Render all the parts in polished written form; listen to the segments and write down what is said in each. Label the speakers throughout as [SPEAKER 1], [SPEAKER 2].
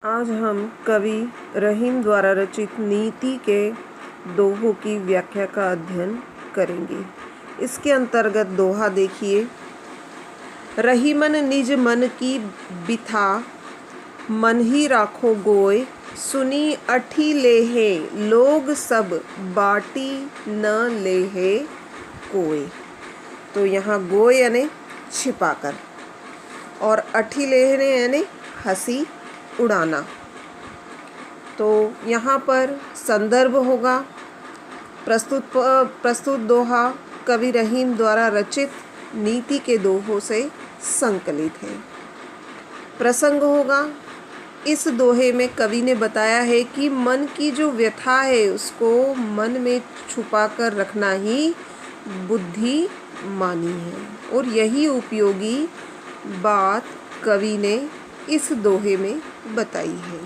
[SPEAKER 1] आज हम कवि रहीम द्वारा रचित नीति के दोहों की व्याख्या का अध्ययन करेंगे। इसके अंतर्गत दोहा देखिए। रहीमन निज मन की बिथा, मन ही राखो गोय, सुनी अठी लेहे, लोग सब बाटी न लेहे कोय। तो यहाँ गोय यानी छिपाकर और अठी लेहे यानी हंसी उड़ाना। तो यहाँ पर संदर्भ होगा प्रस्तुत दोहा कवि रहीम द्वारा रचित नीति के दोहों से संकलित है। प्रसंग होगा, इस दोहे में कवि ने बताया है कि मन की जो व्यथा है उसको मन में छुपा कर रखना ही बुद्धि मानी है, और यही उपयोगी बात कवि ने इस दोहे में बताई है।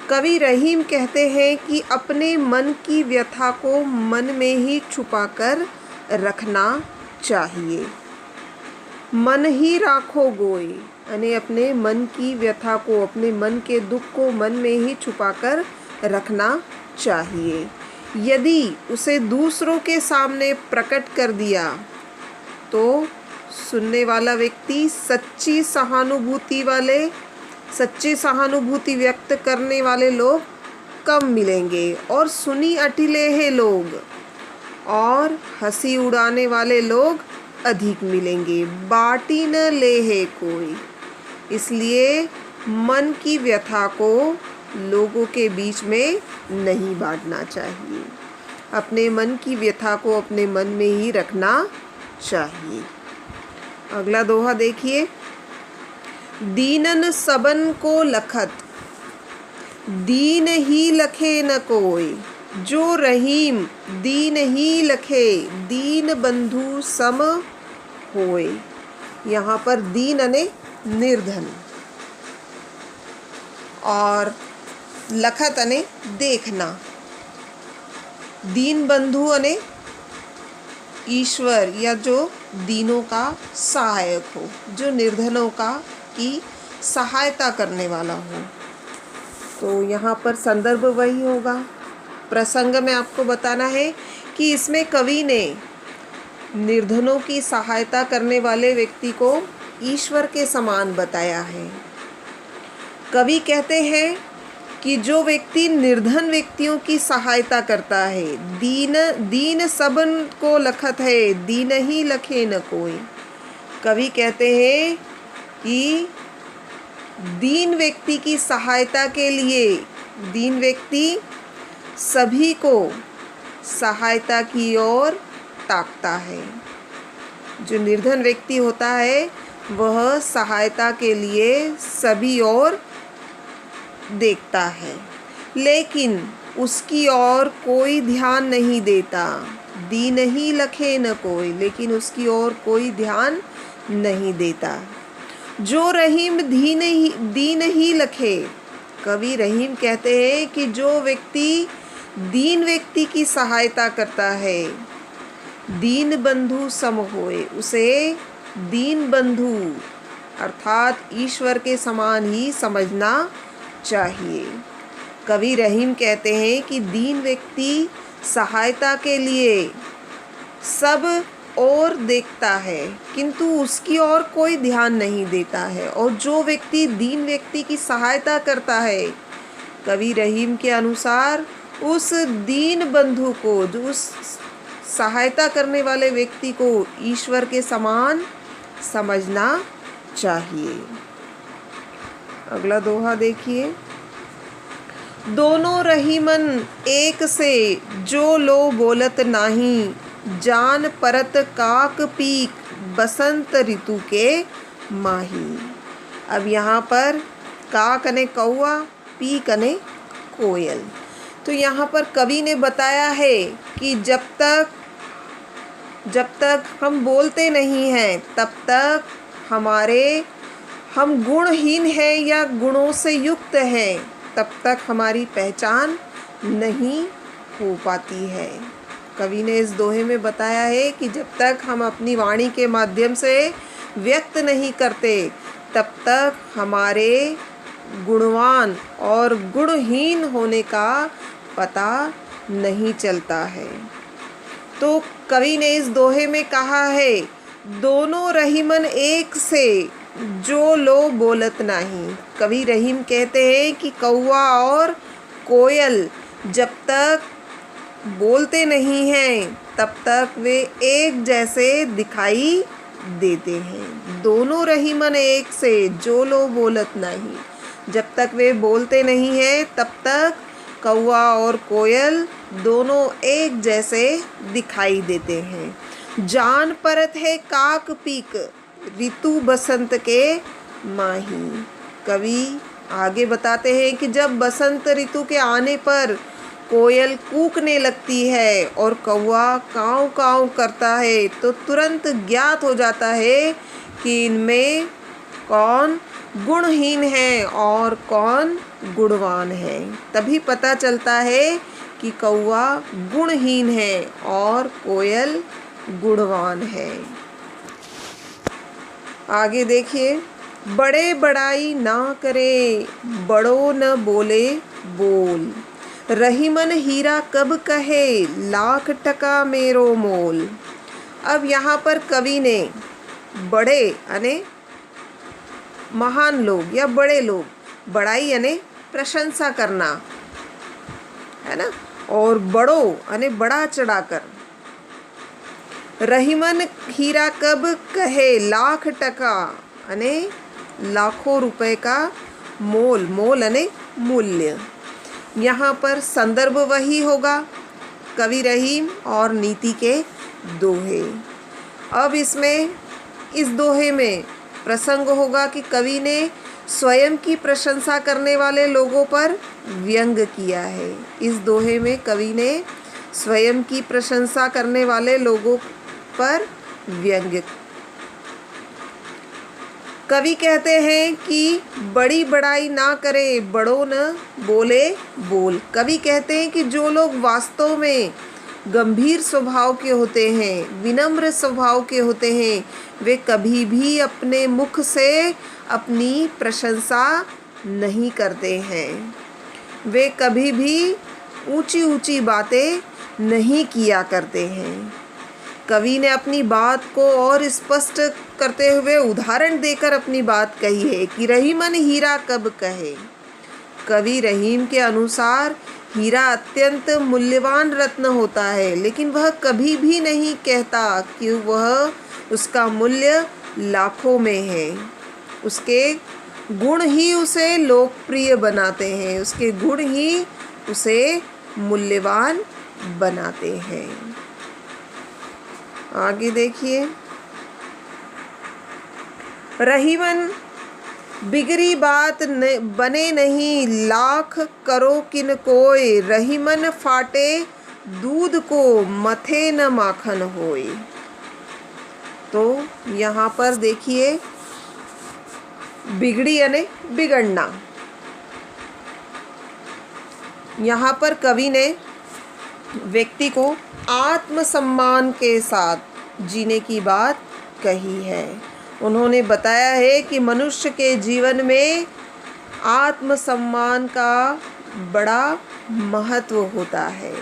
[SPEAKER 1] कवि रहीम कहते हैं कि अपने मन की व्यथा को मन में ही छुपाकर रखना चाहिए। मन ही राखो गोय यानी अपने मन की व्यथा को, अपने मन के दुख को मन में ही छुपाकर रखना चाहिए। यदि उसे दूसरों के सामने प्रकट कर दिया तो सुनने वाला व्यक्ति सच्ची सहानुभूति व्यक्त करने वाले लोग कम मिलेंगे, और सुनी अटिले हैं लोग और हंसी उड़ाने वाले लोग अधिक मिलेंगे। बाटी न लेहे कोई, इसलिए मन की व्यथा को लोगों के बीच में नहीं बांटना चाहिए। अपने मन की व्यथा को अपने मन में ही रखना चाहिए। अगला दोहा देखिए। दीनन सबन को लखत, दीन ही लखे न कोय, जो रहीम दीन ही लखे, दीन बंधु सम होय। यहाँ पर दीन अने निर्धन और लखत अने देखना, दीन बंधु अने ईश्वर या जो दीनों का सहायक हो, जो निर्धनों का की सहायता करने वाला हो। तो यहाँ पर संदर्भ वही होगा। प्रसंग में आपको बताना है कि इसमें कवि ने निर्धनों की सहायता करने वाले व्यक्ति को ईश्वर के समान बताया है। कवि कहते हैं कि जो व्यक्ति निर्धन व्यक्तियों की सहायता करता है, दीन सबन को लखत है, दीन ही लखे न कोई। कवि कहते हैं कि दीन व्यक्ति की सहायता के लिए दीन व्यक्ति सभी को सहायता की ओर ताकता है। जो निर्धन व्यक्ति होता है वह सहायता के लिए सभी ओर देखता है, लेकिन उसकी ओर कोई ध्यान नहीं देता। दीन ही लखे न कोई, लेकिन उसकी ओर कोई ध्यान नहीं देता। जो रहीम दीन ही लखे, कवि रहीम कहते हैं कि जो व्यक्ति दीन व्यक्ति की सहायता करता है, दीन बंधु सम होए, उसे दीन बंधु अर्थात ईश्वर के समान ही समझना चाहिए। कवि रहीम कहते हैं कि दीन व्यक्ति सहायता के लिए सब और देखता है, किंतु उसकी ओर कोई ध्यान नहीं देता है। और जो व्यक्ति दीन व्यक्ति की सहायता करता है, कवि रहीम के अनुसार उस दीन बंधु को, जो उस सहायता करने वाले व्यक्ति को ईश्वर के समान समझना चाहिए। अगला दोहा देखिए। दोनों रहीमन एक से, जो लो बोलत नाही, जान परत काक पीक, बसंत ऋतु के माही। अब यहाँ पर काक अने कौआ, पीक अने कोयल। तो यहाँ पर कवि ने बताया है कि जब तक हम बोलते नहीं हैं तब तक हम गुणहीन हैं या गुणों से युक्त हैं, तब तक हमारी पहचान नहीं हो पाती है। कवि ने इस दोहे में बताया है कि जब तक हम अपनी वाणी के माध्यम से व्यक्त नहीं करते, तब तक हमारे गुणवान और गुणहीन होने का पता नहीं चलता है। तो कवि ने इस दोहे में कहा है, दोनों रहीमन एक से जो लो बोलत नहीं। कवि रहीम कहते हैं कि कौवा और कोयल जब तक बोलते नहीं हैं तब तक वे एक जैसे दिखाई देते हैं। दोनों रहीमन एक से जो लो बोलत नहीं। जब तक वे बोलते नहीं हैं तब तक कौवा और कोयल दोनों एक जैसे दिखाई देते हैं। जान परत है काक पीक ऋतु बसंत के माही। कवि आगे बताते हैं कि जब बसंत ऋतु के आने पर कोयल कूकने लगती है और कौवा काँव काँव करता है तो तुरंत ज्ञात हो जाता है कि इनमें कौन गुणहीन है और कौन गुणवान है। तभी पता चलता है कि कौवा गुणहीन है और कोयल गुणवान है। आगे देखिए, बड़े बड़ाई ना करे बड़ो न बोले बोल। रहीमन हीरा कब कहे लाख टका मेरो मोल। अब यहाँ पर कवि ने बड़े यानी महान लोग या बड़े लोग, बड़ाई यानी प्रशंसा करना है ना, और बड़ो यानी बड़ा चढ़ाकर। रहीमन हीरा कब कहे लाख टका यानी लाखों रुपए का मोल, मोल यानी मूल्य। यहाँ पर संदर्भ वही होगा, कवि रहीम और नीति के दोहे। अब इसमें इस दोहे में प्रसंग होगा कि कवि ने स्वयं की प्रशंसा करने वाले लोगों पर व्यंग किया है। इस दोहे में कवि ने स्वयं की प्रशंसा करने वाले लोगों पर व्यंग। कवि कहते हैं कि बड़ी बड़ाई ना करे बड़ो न बोले बोल। कवि कहते हैं कि जो लोग वास्तव में गंभीर स्वभाव के होते हैं, विनम्र स्वभाव के होते हैं, वे कभी भी अपने मुख से अपनी प्रशंसा नहीं करते हैं। वे कभी भी ऊंची ऊंची बातें नहीं किया करते हैं। कवि ने अपनी बात को और स्पष्ट करते हुए उदाहरण देकर अपनी बात कही है कि रहीमन हीरा कब कहे। कवि रहीम के अनुसार हीरा अत्यंत मूल्यवान रत्न होता है, लेकिन वह कभी भी नहीं कहता कि वह उसका मूल्य लाखों में है। उसके गुण ही उसे लोकप्रिय बनाते हैं, उसके गुण ही उसे मूल्यवान बनाते हैं। आगे देखिए, रहीमन बिगड़ी बात बने नहीं लाख करो किन कोय। रहीमन फाटे दूध को मथे न माखन होए। तो यहाँ पर देखिए, बिगड़ी यानी बिगड़ना। यहाँ पर कवि ने व्यक्ति को आत्मसम्मान के साथ जीने की बात कही है। उन्होंने बताया है कि मनुष्य के जीवन में आत्मसम्मान का बड़ा महत्व होता है।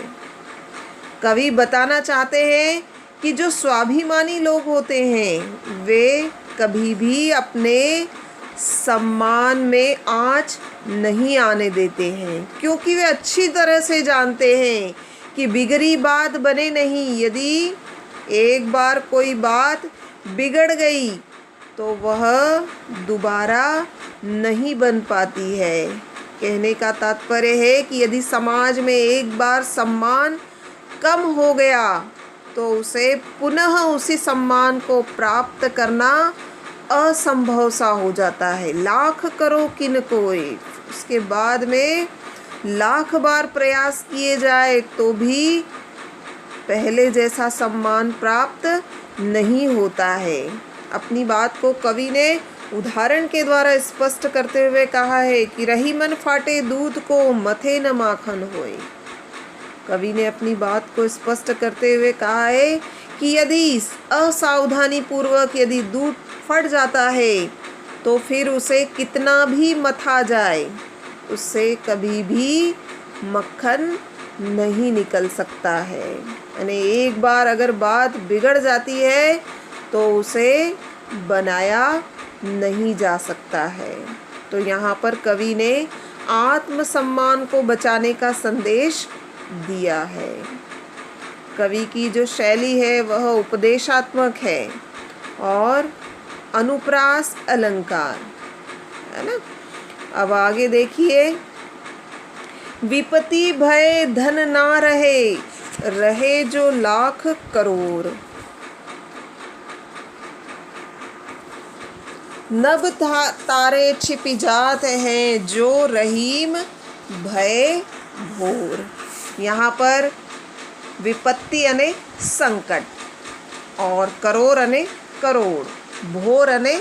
[SPEAKER 1] कवि बताना चाहते हैं कि जो स्वाभिमानी लोग होते हैं वे कभी भी अपने सम्मान में आँच नहीं आने देते हैं, क्योंकि वे अच्छी तरह से जानते हैं कि बिगड़ी बात बने नहीं। यदि एक बार कोई बात बिगड़ गई तो वह दोबारा नहीं बन पाती है। कहने का तात्पर्य है कि यदि समाज में एक बार सम्मान कम हो गया तो उसे पुनः उसी सम्मान को प्राप्त करना असंभव सा हो जाता है। लाख करो किन कोई, उसके बाद में लाख बार प्रयास किए जाए तो भी पहले जैसा सम्मान प्राप्त नहीं होता है। अपनी बात को कवि ने उदाहरण के द्वारा स्पष्ट करते हुए कहा है कि रहीमन फाटे दूध को मथे न माखन होए। कवि ने अपनी बात को स्पष्ट करते हुए कहा है कि यदि असावधानी पूर्वक यदि दूध फट जाता है तो फिर उसे कितना भी मथा जाए, उससे कभी भी मक्खन नहीं निकल सकता है। यानी एक बार अगर बात बिगड़ जाती है तो उसे बनाया नहीं जा सकता है। तो यहाँ पर कवि ने आत्मसम्मान को बचाने का संदेश दिया है। कवि की जो शैली है वह उपदेशात्मक है और अनुप्रास अलंकार है ना। अब आगे देखिए, विपत्ति भय धन ना रहे, रहे जो लाख करोड़। नभ तारे छिपी जात हैं, जो रहीम भय भोर। यहाँ पर विपत्ति यानी संकट, और करोड़ यानी करोड़, भोर यानी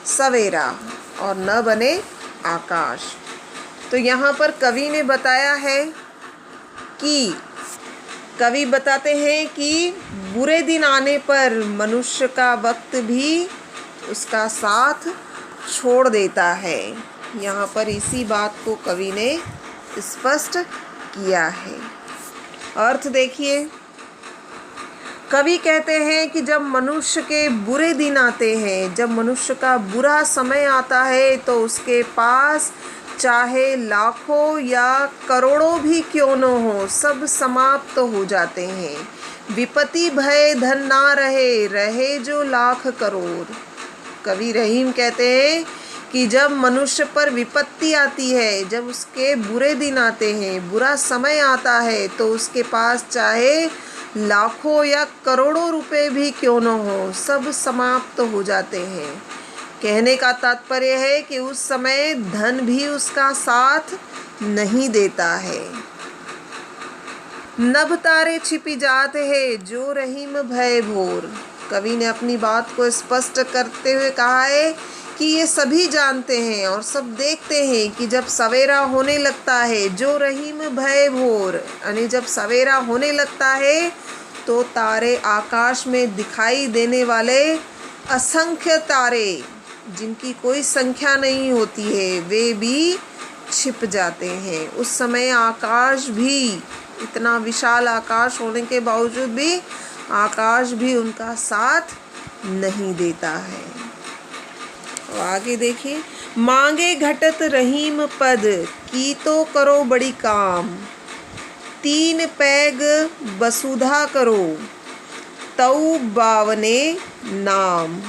[SPEAKER 1] सवेरा, और नभ यानी आकाश। तो यहाँ पर कवि ने बताया है कि कवि बताते हैं कि बुरे दिन आने पर मनुष्य का वक्त भी उसका साथ छोड़ देता है। यहाँ पर इसी बात को कवि ने स्पष्ट किया है। अर्थ देखिए, कवि कहते हैं कि जब मनुष्य के बुरे दिन आते हैं, जब मनुष्य का बुरा समय आता है, तो उसके पास चाहे लाखों या करोड़ों भी क्यों न हो, सब समाप्त हो जाते हैं। विपत्ति भय धन ना रहे, रहे जो लाख करोड़। कवि रहीम कहते हैं कि जब मनुष्य पर विपत्ति आती है, जब उसके बुरे दिन आते हैं, बुरा समय आता है, तो उसके पास चाहे लाखों या करोड़ों रुपए भी क्यों न हो, सब समाप्त हो जाते हैं। कहने का तात्पर्य है कि उस समय धन भी उसका साथ नहीं देता है। नभ तारे छिपी जाते हैं, जो रहीम भय भोर। कवि ने अपनी बात को स्पष्ट करते हुए कहा है कि ये सभी जानते हैं और सब देखते हैं कि जब सवेरा होने लगता है, जो रहीम भय भोर, यानी जब सवेरा होने लगता है तो तारे, आकाश में दिखाई देने वाले असंख्य तारे, जिनकी कोई संख्या नहीं होती है, वे भी छिप जाते हैं। उस समय आकाश भी, इतना विशाल आकाश होने के बावजूद भी, आकाश भी उनका साथ नहीं देता है। और आगे देखिए, मांगे घटत रहीम पद, की तो करो बड़ी काम। तीन पैग वसुधा करो, तऊ बावने नाम।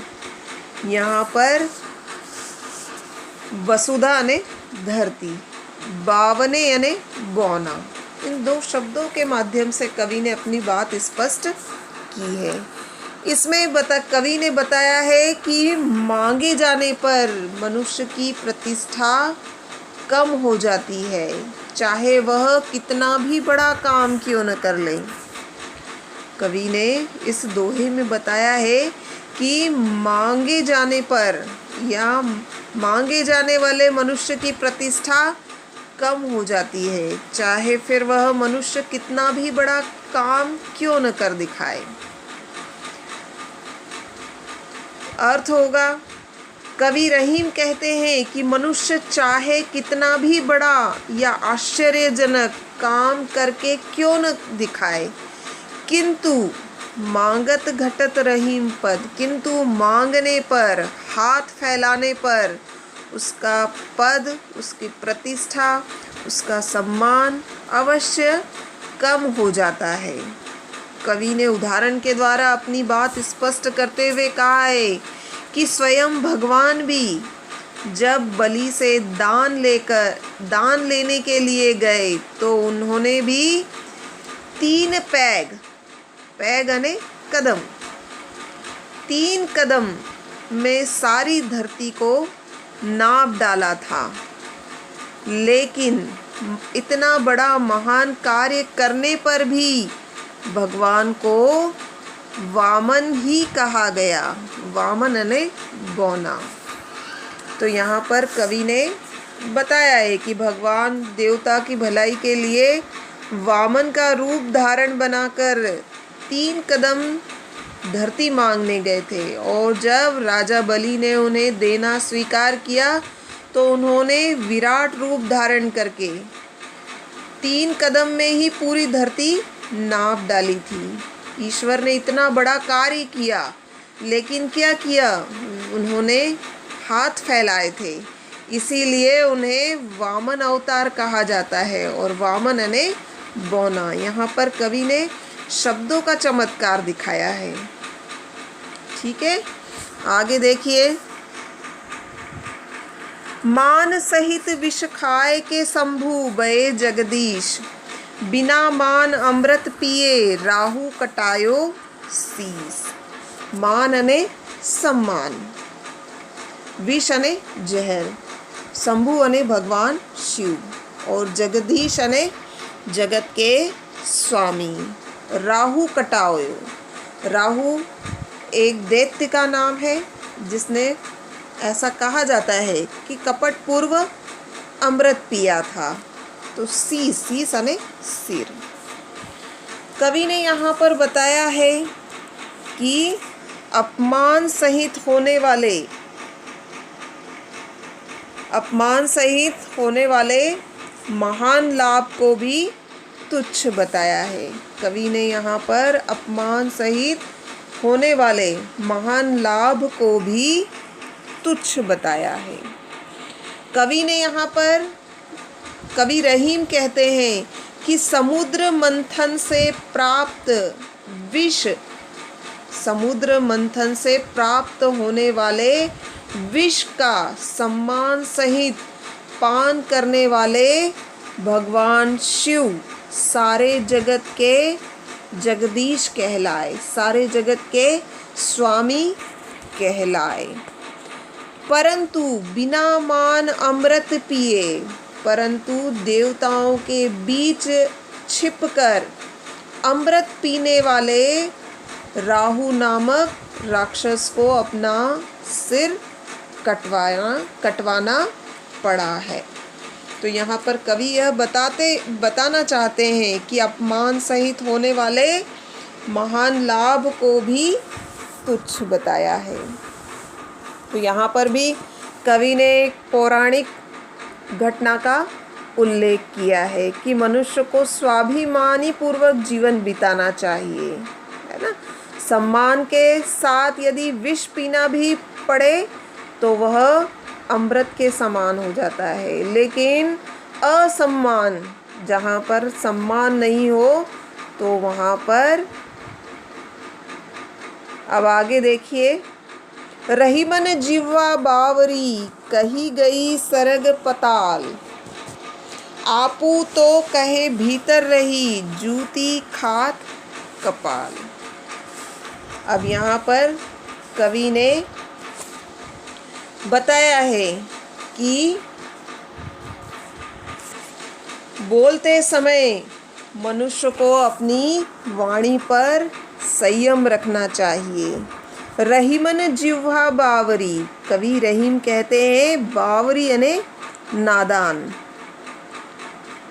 [SPEAKER 1] यहाँ पर वसुधा यानी धरती, बावने यानी बौना, इन दो शब्दों के माध्यम से कवि ने अपनी बात स्पष्ट की है। इसमें कवि ने बताया है कि मांगे जाने पर मनुष्य की प्रतिष्ठा कम हो जाती है, चाहे वह कितना भी बड़ा काम क्यों न कर ले। कवि ने इस दोहे में बताया है कि मांगे जाने पर या मांगे जाने वाले मनुष्य की प्रतिष्ठा कम हो जाती है, चाहे फिर वह मनुष्य कितना भी बड़ा काम क्यों न कर दिखाए। अर्थ होगा, कवि रहीम कहते हैं कि मनुष्य चाहे कितना भी बड़ा या आश्चर्यजनक काम करके क्यों न दिखाए, किंतु मांगत घटत रहीम पद, किंतु मांगने पर, हाथ फैलाने पर उसका पद, उसकी प्रतिष्ठा, उसका सम्मान अवश्य कम हो जाता है। कवि ने उदाहरण के द्वारा अपनी बात स्पष्ट करते हुए कहा है कि स्वयं भगवान भी जब बलि से दान लेने के लिए गए, तो उन्होंने भी 3 पैग यानी कदम, 3 कदम में सारी धरती को नाप डाला था। लेकिन इतना बड़ा महान कार्य करने पर भी भगवान को वामन ही कहा गया। वामन यानी बौना। तो यहाँ पर कवि ने बताया है कि भगवान देवता की भलाई के लिए वामन का रूप धारण बनाकर 3 कदम धरती मांगने गए थे और जब राजा बलि ने उन्हें देना स्वीकार किया तो उन्होंने विराट रूप धारण करके 3 कदम में ही पूरी धरती नाप डाली थी। ईश्वर ने इतना बड़ा कार्य किया, लेकिन क्या किया, उन्होंने हाथ फैलाए थे, इसीलिए उन्हें वामन अवतार कहा जाता है। और वामन यानी बौना। यहाँ पर कवि ने शब्दों का चमत्कार दिखाया है। ठीक है, आगे देखिए। मान सहित विष खाए के शंभु बये जगदीश, बिना मान अमृत पिए राहु कटायो शीस। मान अने सम्मान, विष अने जहर, शंभु अने भगवान शिव, और जगदीश अने जगत के स्वामी। राहु कटायो, राहु एक दैत्य का नाम है जिसने, ऐसा कहा जाता है कि कपट पूर्व अमृत पिया था। तो शीस अने सिर। कवि ने यहाँ पर बताया है कि अपमान सहित होने वाले महान लाभ को भी तुच्छ बताया है। कवि ने यहाँ पर अपमान सहित होने वाले महान लाभ को भी तुच्छ बताया है। कवि ने यहाँ पर, कवि रहीम कहते हैं कि समुद्र मंथन से प्राप्त होने वाले विष का सम्मान सहित पान करने वाले भगवान शिव सारे जगत के जगदीश कहलाए, सारे जगत के स्वामी कहलाए। परंतु बिना मान अमृत पिए, परंतु देवताओं के बीच छिपकर अमृत पीने वाले राहु नामक राक्षस को अपना सिर कटवाना पड़ा है। तो यहाँ पर कवि यह बताना चाहते हैं कि अपमान सहित होने वाले महान लाभ को भी तुच्छ बताया है। तो यहाँ पर भी कवि ने एक पौराणिक घटना का उल्लेख किया है कि मनुष्य को स्वाभिमानी पूर्वक जीवन बिताना चाहिए, है ना। सम्मान के साथ यदि विष पीना भी पड़े तो वह अमृत के समान हो जाता है, लेकिन असम्मान, जहाँ पर सम्मान नहीं हो तो वहाँ पर, अब आगे देखिए। रही मन जिह्वा बावरी, कही गई सरग पताल, आपू तो कहे भीतर रही, जूती खात कपाल। अब यहाँ पर कवि ने बताया है कि बोलते समय मनुष्य को अपनी वाणी पर संयम रखना चाहिए। रहीमन जिह्वा बावरी, कवि रहीम कहते हैं बावरी यानी नादान।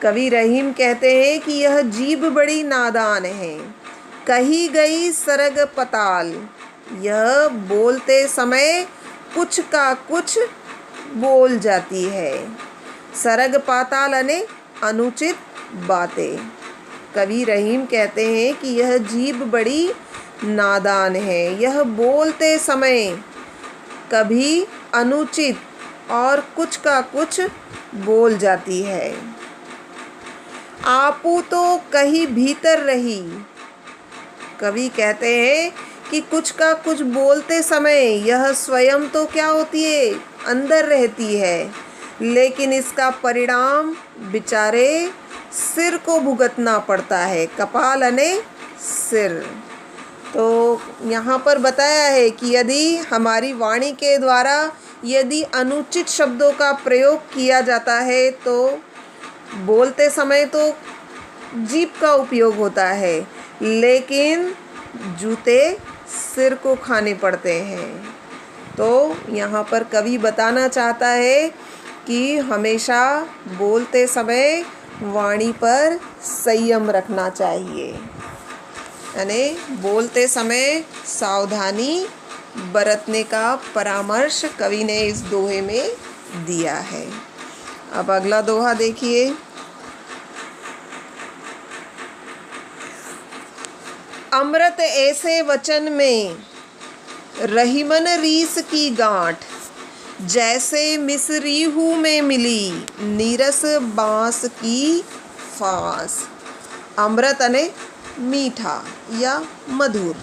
[SPEAKER 1] कवि रहीम कहते हैं कि यह जीभ बड़ी नादान है। कही गई सरग पताल, यह बोलते समय कुछ का कुछ बोल जाती है। सरग पाताल यानी अनुचित बातें। कवि रहीम कहते हैं कि यह जीभ बड़ी नादान है, यह बोलते समय कभी अनुचित और कुछ का कुछ बोल जाती है। आपू तो कहीं भीतर रही, कवि कहते हैं कि कुछ का कुछ बोलते समय यह स्वयं तो क्या होती है, अंदर रहती है, लेकिन इसका परिणाम बेचारे सिर को भुगतना पड़ता है। कपाल यानी सिर। तो यहाँ पर बताया है कि यदि हमारी वाणी के द्वारा यदि अनुचित शब्दों का प्रयोग किया जाता है तो बोलते समय तो जीभ का उपयोग होता है, लेकिन जूते सिर को खाने पड़ते हैं। तो यहाँ पर कवि बताना चाहता है कि हमेशा बोलते समय वाणी पर संयम रखना चाहिए। यानी बोलते समय सावधानी बरतने का परामर्श कवि ने इस दोहे में दिया है। अब अगला दोहा देखिए। अमृत ऐसे वचन में रहीमन रीस की गांठ, जैसे मिसरीहू में मिली नीरस बांस की फांस। अमृत अने मीठा या मधुर,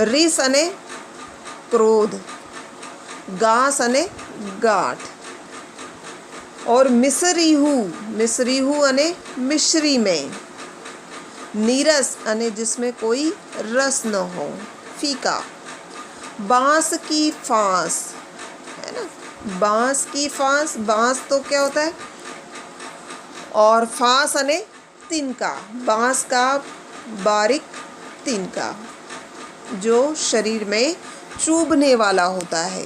[SPEAKER 1] रीस अने क्रोध, गांस अने गांठ, और मिसरीहू अने मिश्री में, नीरस अने जिसमें कोई रस न हो, फीका, बांस की फांस, है ना, बांस की फांस, बांस तो क्या होता है, और फांस अने तिनका, बांस का बारीक तिनका जो शरीर में चुभने वाला होता है।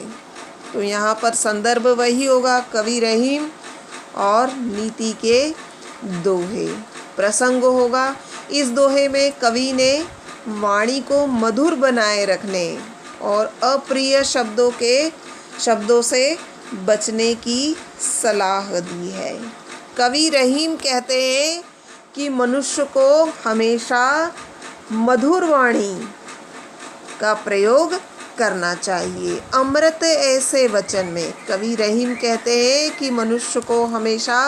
[SPEAKER 1] तो यहाँ पर संदर्भ वही होगा, कवि रहीम और नीति के दोहे। प्रसंग होगा, इस दोहे में कवि ने वाणी को मधुर बनाए रखने और अप्रिय शब्दों से बचने की सलाह दी है। कवि रहीम कहते हैं कि मनुष्य को हमेशा मधुर वाणी का प्रयोग करना चाहिए। अमृत ऐसे वचन में कवि रहीम कहते हैं कि मनुष्य को हमेशा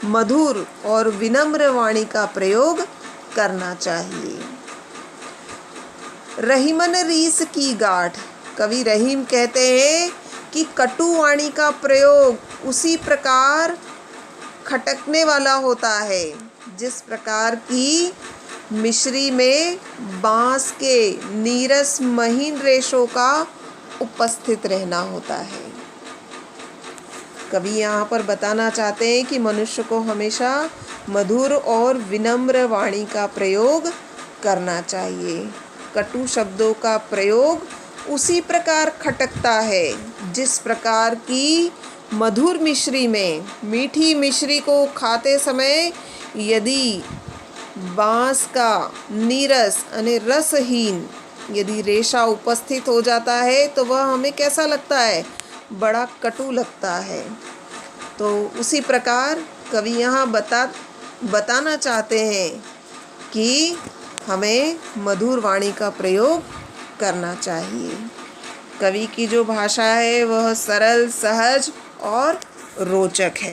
[SPEAKER 1] मधुर और विनम्र वाणी का प्रयोग करना चाहिए। रहीमन रीस की गांठ, कवि रहीम कहते हैं कि कटु वाणी का प्रयोग उसी प्रकार खटकने वाला होता है जिस प्रकार की मिश्री में बांस के नीरस महीन रेशों का उपस्थित रहना होता है। कवि यहाँ पर बताना चाहते हैं कि मनुष्य को हमेशा मधुर और विनम्र वाणी का प्रयोग करना चाहिए। कटु शब्दों का प्रयोग उसी प्रकार खटकता है जिस प्रकार की मधुर मिश्री में, मीठी मिश्री को खाते समय यदि बांस का नीरस यानी रसहीन यदि रेशा उपस्थित हो जाता है तो वह हमें कैसा लगता है, बड़ा कटु लगता है। तो उसी प्रकार कवि यहाँ बताना चाहते हैं कि हमें मधुर वाणी का प्रयोग करना चाहिए। कवि की जो भाषा है वह सरल, सहज और रोचक है।